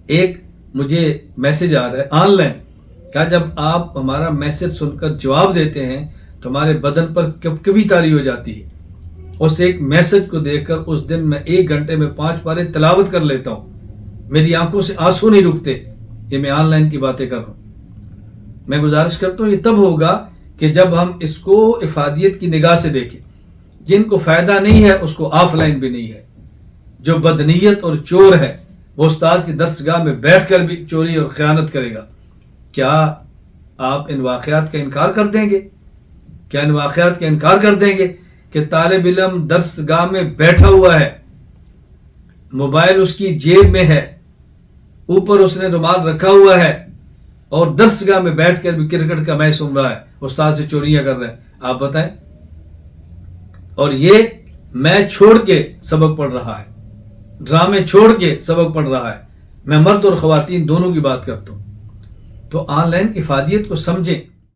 ایک مجھے میسج آ رہا ہے آن لائن، کہا جب آپ ہمارا میسج سن کر جواب دیتے ہیں تو ہمارے بدن پر کبھی طاری ہو جاتی ہے۔ اس ایک میسج کو دیکھ کر اس دن میں 1 گھنٹے میں 5 پارے تلاوت کر لیتا ہوں، میری آنکھوں سے آنسو نہیں رکتے کہ میں آن لائن کی باتیں کر رہا ہوں۔ میں گزارش کرتا ہوں یہ تب ہوگا کہ جب ہم اس کو افادیت کی نگاہ سے دیکھیں۔ جن کو فائدہ نہیں ہے اس کو آف لائن بھی نہیں ہے۔ جو بدنیت اور چور ہے وہ استاد کی دستگاہ میں بیٹھ کر بھی چوری اور خیانت کرے گا۔ کیا آپ ان واقعات کا انکار کر دیں گے؟ کیا ان واقعات کا انکار کر دیں گے کہ طالب علم درسگاہ میں بیٹھا ہوا ہے، موبائل اس کی جیب میں ہے، اوپر اس نے رومال رکھا ہوا ہے اور درسگاہ میں بیٹھ کر بھی کرکٹ کا میچ سن رہا ہے، استاد سے چوریاں کر رہا ہے؟ آپ بتائیں۔ اور یہ میچ چھوڑ کے سبق پڑھ رہا ہے، ڈرامے چھوڑ کے سبق پڑھ رہا ہے۔ میں مرد اور خواتین دونوں کی بات کرتا ہوں۔ تو آن لائن افادیت کو سمجھیں۔